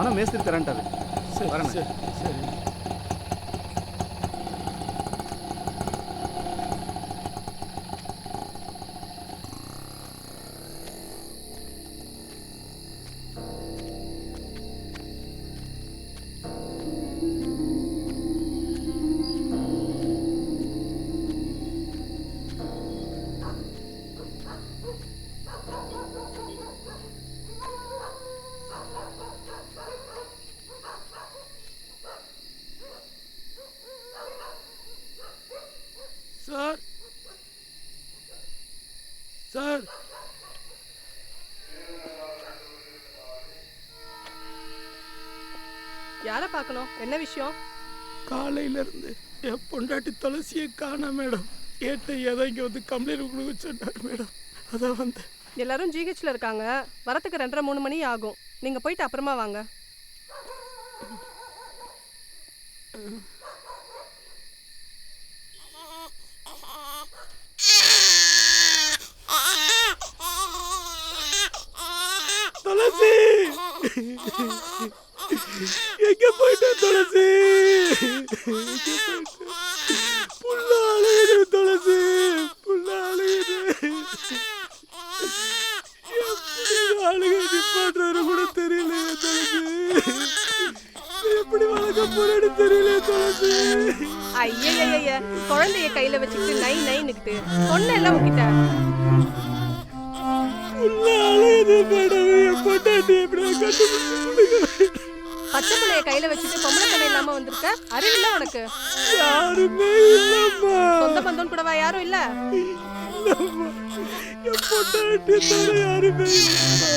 பணம் மேஸ்திரி தரேன்ட்டாரு. வரேன். சரி. சார் சார் யாரை பார்க்கணும்? என்ன விஷயம்? காலையில இருந்து என் பொண்டாட்டி துளசியை காண மேடம். கேட்ட ஏதோ இங்கே வந்து கம்ப்ளைண்ட் கொடுக்க சொன்னார் மேடம். அதான் வந்தேன். எல்லாரும் ஜிஹெச்ல இருக்காங்க. வரத்துக்கு 2:30-3 மணி ஆகும். நீங்க போயிட்டு அப்புறமா வாங்க. துளசி எங்க போயிட்ட துளசி? புள்ள அழுகுது துளசி, புள்ள அழுகுது. எப்படி அழுக நிப்பாட்டுறது கூட தெரியலையே துளசி. எப்படி வளர்க்க போறேன்னு தெரியலையே துளசி. ஐயய்ய, குழந்தைய கையில வச்சுக்கிட்டு நை நைன்னுக்கிட்டு பொண்ணு எல்லாம் உங்கிட்ட. புள்ள அழுகுது மேடம். என் பொண்டாட்டி எப்படி கண்டுபிடிச்சு? பச்சை பிள்ளைய கையில வச்சுட்டு பொம்பளை பிள்ளை இல்லாம வந்திருக்க. அறிவில்ல உனக்கு? யாருமே இல்லம்மா. சொந்த பந்தம் கூடவா யாரும் இல்ல? இல்லம்மா, என் பொண்டாட்டி தவிர யாருமே இல்லம்மா.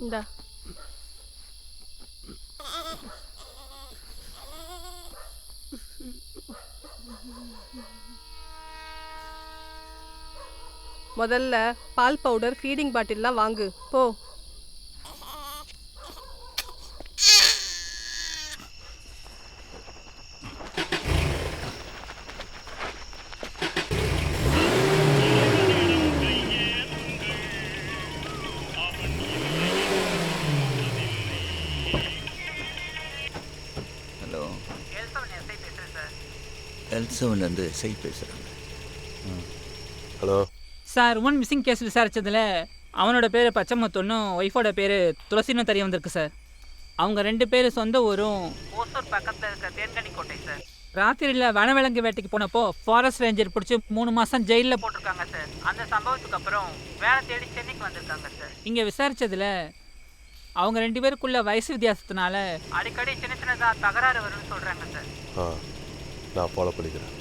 இந்தா. முதல்ல பால் பவுடர், ஃபீடிங் பாட்டில்லாம் வாங்கு போ. ஹலோ, எல்சவன்லேருந்து எஸ்ஐ பேசுகிறாங்க. Hello sir, one missing case விசாரித்ததில் அவனோட பேர் பச்சைமுத்துன்னும் ஒய்ஃபோட பேர் துளசின்னு தெரிய வந்திருக்கு சார். அவங்க 2 பேர் சொந்த ஊரும் ஓசூர் பக்கத்தில் இருக்க தேன்கனி கோட்டை சார். ராத்திரியில் வனவிலங்கு வேட்டைக்கு போனப்போ ஃபாரஸ்ட் ரேஞ்சர் பிடிச்சி 3 மாதம் ஜெயிலில் போட்டிருக்காங்க சார். அந்த சம்பவத்துக்கு அப்புறம் வேலை தேடி சென்னைக்கு வந்திருக்காங்க சார். இங்கே விசாரித்ததில் அவங்க 2 பேருக்குள்ள வயசு வித்தியாசத்தினால அடிக்கடி சின்ன சின்னதாக தகராறு வரும்னு சொல்கிறாங்க சார். நான் ஃபாலோ பண்ணிக்கிறேன்.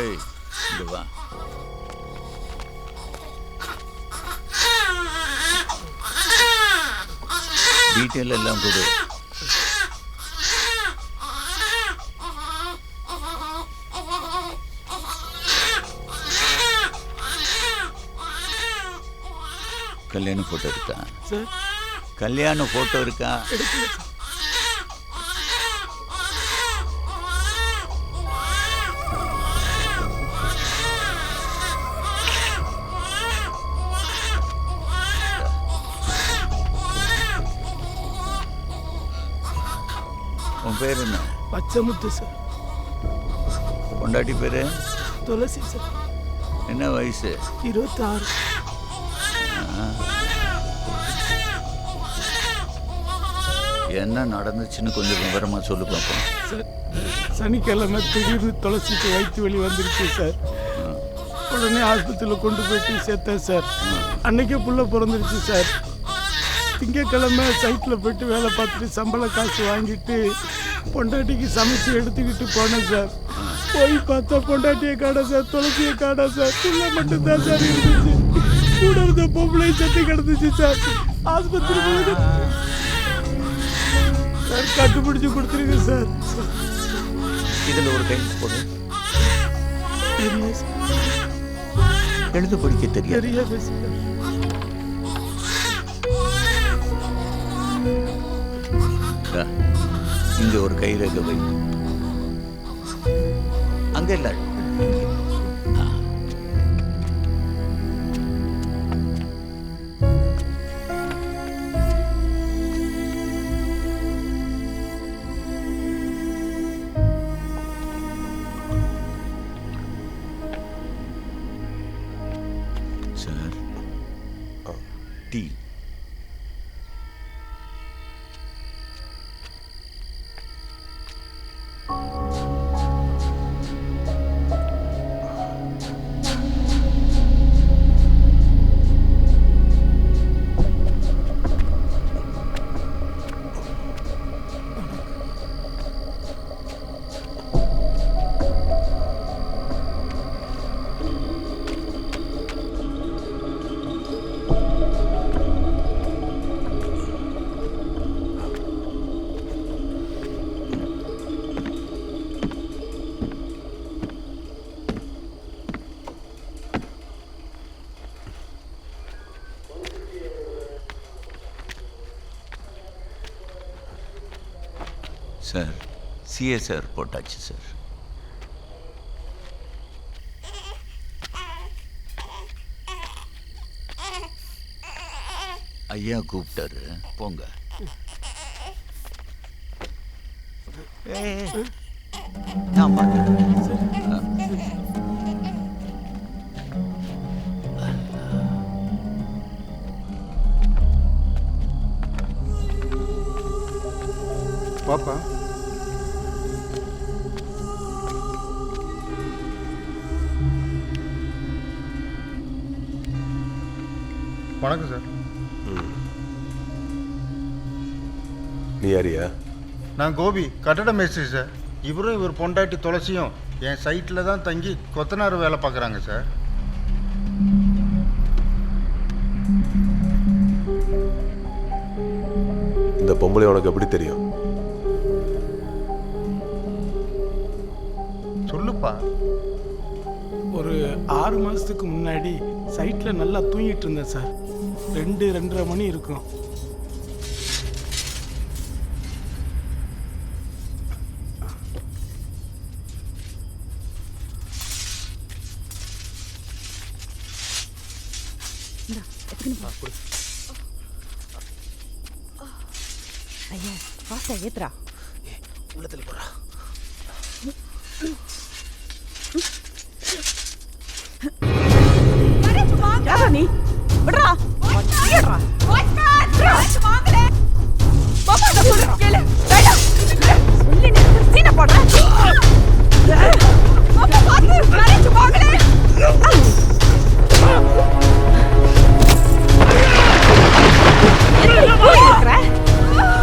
ஏய், இங்க வா. டீட்டெயில் எல்லாம் கொடு. கல்யாண போட்டோ இருக்கா? கல்யாண போட்டோ இருக்கா? உன் பேர் என்ன? பச்சைமுத்து சார். பொண்டாட்டி பேரு? துளசி சார். என்ன வயசு? 26. என்ன நடந்துச்சுன்னு கொஞ்சம் விவரமா சொல்லு பார்ப்போம். சார், சனிக்கிழமை திடீர்னு துளசிக்கு வயிற்று வலி வந்துருச்சு சார். உடனே ஆஸ்பத்திரியில் கொண்டு போயிட்டு சேர்த்தேன் சார். அன்னைக்கே புள்ள பிறந்துருச்சு சார். திங்கக்கிழமை சைட்டில் போயிட்டு வேலை பார்த்துட்டு சம்பள காசு வாங்கிட்டு பொண்டாட்டிக்கு சமைச்சு எடுத்துக்கிட்டு போனேன் சார். போய் பார்த்தா பொண்டாட்டியை காணோம் சார், துளசியை காணோம் சார். புள்ள மட்டும்தான் சார் இருந்துச்சு. கூட இருந்த பொம்பளை சட்டி கிடந்துச்சு சார். ஆஸ்பத்திரி போயிட்டு சார் கண்டுபிடிச்சு கொடுத்துருங்க சார். இதில் ஒரு கையெழுத்து போடு. தெரியாது சார். எழுத படிக்க தெரியாது. தெரியாது சார். இங்க ஒரு கைரேகை வை. அங்க இல்ல. Sir tea. சார் சிஎஸ்ஆர் போட்டாச்சு சார். ஐயா கூப்பிட்டாரு, போங்க. நான் பார்த்துக்கிறேன். பாப்பா வணக்கம் சார். நீ யாரியா? நான் கோபி, கட்டட மேஸ்திரி சார். இவரும் இவர் பொண்டாட்டி துளசியும் என் சைட்டில் தான் தங்கி கொத்தனார் வேலை பார்க்குறாங்க சார். இந்த பொம்பளை உனக்கு எப்படி தெரியும்? சொல்லுப்பா. ஒரு 6 மாதத்துக்கு முன்னாடி சைட்டில் நல்லா தூங்கிட்டு இருந்தேன் சார். 2-2:30 மணி இருக்கும். ஐயா பாசா ஏத்துறா. உள்ளத்தில் போடுறா. யாரா நீ? விடுறா. விடுறா. பாப்பா நான் சொல்றேன் கேளு. வேண்டாம். சொல்லி நீ சீன போடுற. பாப்பா பாத்து நரைச்சு வாங்களே. என்ன போய் இருக்கற?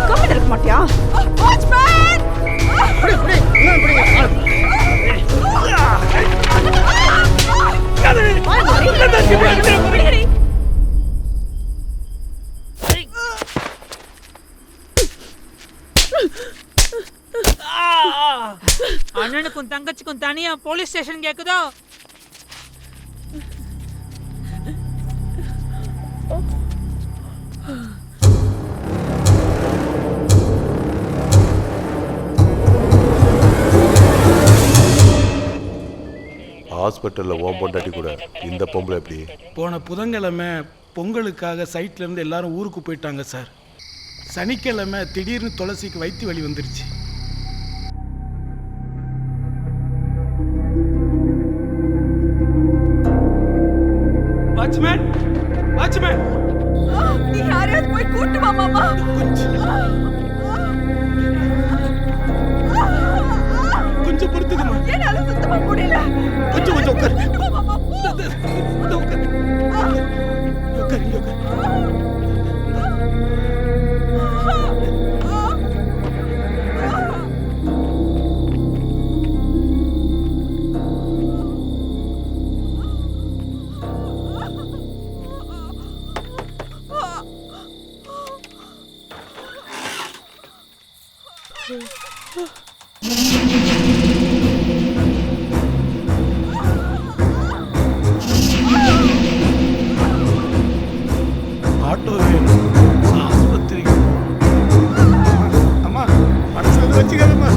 கம்மி இருக்க மாட்டியா? வாட்ச்மேன். புடி புடி. என்ன புடி? அண்ணனுக்கும் தங்கச்சிக்கும் தனியா போலீஸ் ஸ்டேஷன் கேக்குதோ? ஹாஸ்பிட்டலில் ஓம் பொண்டாட்டி கூட இந்த பொம்பளை எப்படி? போன புதன்கிழமை பொங்கலுக்காக சைட்லேருந்து எல்லாரும் ஊருக்கு போயிட்டாங்க சார். சனிக்கிழமை திடீர்னு துளசிக்கு வயிற்று வலி வந்துருச்சு. வாட்ச்மேன் நீ யாரையாவது போய் கூட்டு வா மாமா. கொஞ்சம் பொறுத்துக்கமா. என்னால சுத்தமா முடியல. கொஞ்சம் உட்கார். போ மாமா, போ. உட்கார். ஆட்டோ வேணும், ஆஸ்பத்திரிக்கு. அம்மா மனசுல வச்சுக்காதம்மா.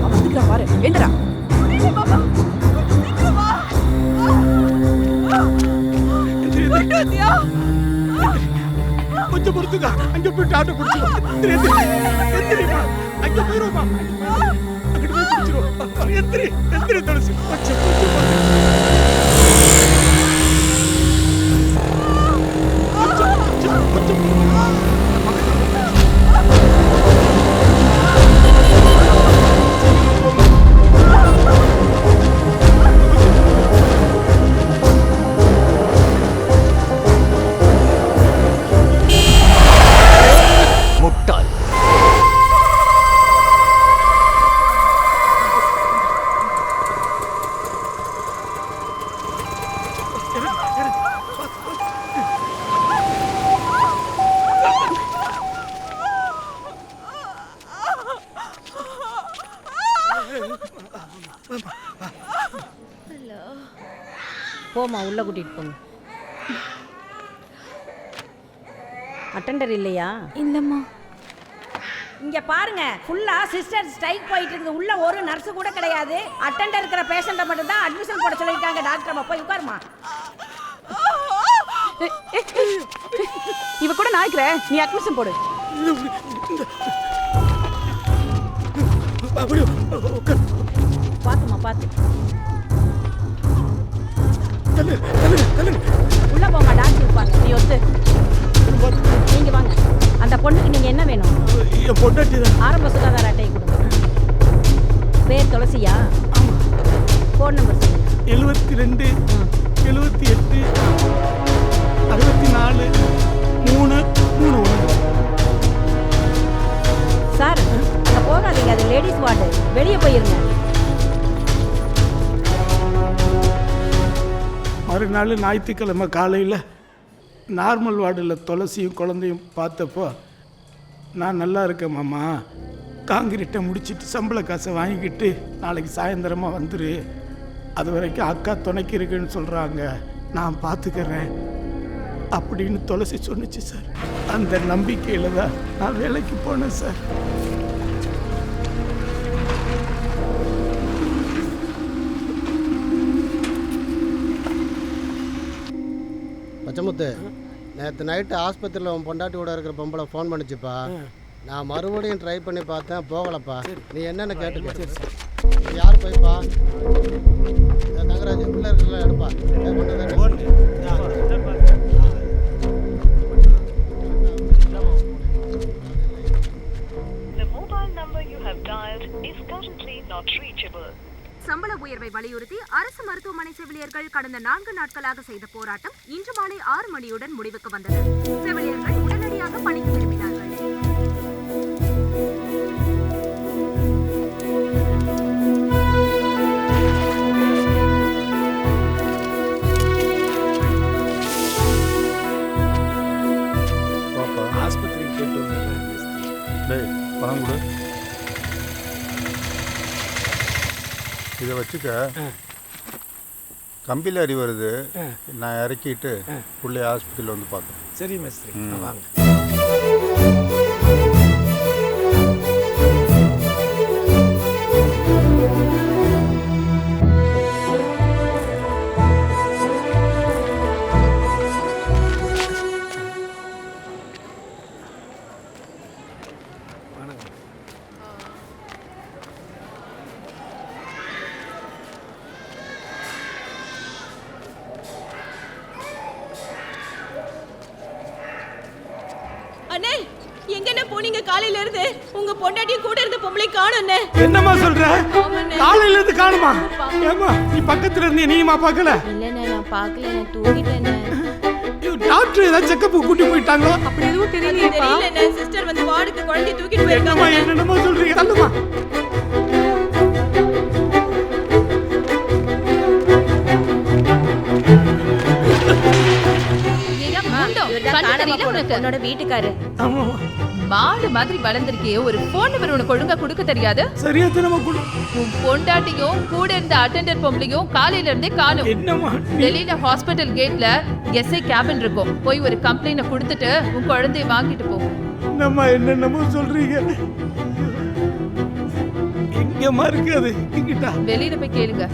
அவனுக்கு பாரு என்னடா முடியல மாமா. சீக்கிரம் வா. போயிட்டு வந்தியா? கொஞ்சம் பொறுத்துக்கா. அங்க போயிட்டு ஆட்டோ பிடிச்சிருவோம். எந்திரிமா, அங்க போயிருவோமா. அங்கிட்டு போய் பிடிச்சிருவோம். எந்திரி துளசி. கொஞ்சம் முட்டாள். போமா உள்ள கூட்டிட்டு போங்க. அட்டெண்டர் இல்லையா? இல்லம்மா. இங்க பாருங்க, ஃபுல்லா சிஸ்டர் ஸ்ட்ரைக் போயிட்டு இருக்குது. உள்ள ஒரு நர்ஸ் கூட கிடையாது. அட்டெண்டர் இருக்கிற பேஷண்ட்டை மட்டும் தான் அட்மிஷன் போட சொல்லிருக்காங்க டாக்டர். அம்மா போய் உட்காருமா. இவ கூட நான் இருக்கிறேன், நீ அட்மிஷன் போடு. பாத்துமா பாத்து. உள்ள போமா, டாக்டர் இருப்பாங்க. நீ ஒத்து. நீங்க வாங்க. அந்த பொண்ணுக்கு நீங்க என்ன வேணும்? என் பொண்டாட்டி தான். ஆரம்ப சுகாதார அட்டையை கொடுங்க. பேர் துளசியா? ஃபோன் நம்பர் சொல்லுங்க. 72 78 64 331. சார் அங்க போகாதீங்க, அது லேடிஸ் வார்டு. வெளியே போயிருங்க. மறுநாள் ஞாயிற்றுக்கிழமை காலையில் நார்மல் வார்டில் துளசியும் குழந்தையும் பார்த்தப்போ, நான் நல்லா இருக்கேன் மாமா, காங்கிரீட்டை முடிச்சிட்டு சம்பள காசை வாங்கிக்கிட்டு நாளைக்கு சாயந்தரமாக வந்துரு, அது வரைக்கும் அக்கா துணைக்கு இருக்குன்னு சொல்கிறாங்க, நான் பார்த்துக்கிறேன் அப்படின்னு துளசி சொன்னிச்சு சார். அந்த நம்பிக்கையில் தான் நான் வேலைக்கு போனேன் சார். பச்சமுத்து, நேற்று நைட்டு ஆஸ்பத்திரியில் உன் பொண்டாட்டி கூட இருக்கிற பொம்பளை ஃபோன் பண்ணிச்சுப்பா. நான் மறுபடியும் ட்ரை பண்ணி பார்த்தேன், போகலப்பா. நீ என்னென்னு கேட்டுக்க. யார் போய்ப்பா? தங்கராஜ் பிள்ளை இருக்கிற எடுப்பா. சம்பள உயர்வை வலியுறுத்தி அரசு மருத்துவமனை செவிலியர்கள் கடந்த 4 நாட்களாக செய்த போராட்டம் இன்று மாலை 6 மணியுடன் முடிவுக்கு வந்தது. செவிலியர்கள் உடனடியாக பணிக்கு திரும்பினார்கள். ஆஸ்பத்திரிக்கு போயிட்டு டேய் பணம் கொடு. இதை வச்சுக்க. கம்பியில் அடி வருது, நான் இறக்கிட்டு பிள்ளைய ஹாஸ்பிட்டலில் வந்து பார்க்குறேன். சரி மேஸ்திரி, வாங்க. அண்ணே எங்கண்ணே போனீங்க காலையில இருந்து? உங்க பொண்டாட்டியும் கூட இருந்த பொம்பளை காணோண்ணே. என்னம்மா சொல்ற? காலையில இருந்து காணுமா? ஏம்மா நீ பக்கத்துல இருந்தே நீமா பார்க்கல? இல்லண்ணே நான் பார்க்கல, நான் தூங்கிட்டேனே. டாக்டர் ஏதாவது செக்கப் கூட்டி போயிட்டாங்களா? அப்படி எதுவும் தெரியலண்ணே. சிஸ்டர் வந்து வார்டுக்கு குழந்தையை தூக்கிட்டு போயிருக்காங்க. என்னமா சொல்றீங்க? தள்ளுமா. உன்னோட வீட்டுக்காரு மாடு மாதிரி வளர்ந்திருக்கே, ஒரு போன் நம்பர் உனக்கு ஒழுங்கா கொடுக்க தெரியாது? சரியா தினமா கொடு. உன் பொண்டாட்டியும் கூட இருந்த அட்டெண்டர் பொம்பளையும் காலையில இருந்தே காணும். என்னமா வெளியில ஹாஸ்பிட்டல் கேட்ல எஸ்ஐ கேபின் இருக்கும், போய் ஒரு கம்ப்ளைண்ட கொடுத்துட்டு உன் குழந்தைய வாங்கிட்டு போ. என்னம்மா என்னென்னமோ சொல்றீங்க? எங்கம்மா இருக்கு அது? இங்கிட்டா வெளியில போய் கேளுங்க.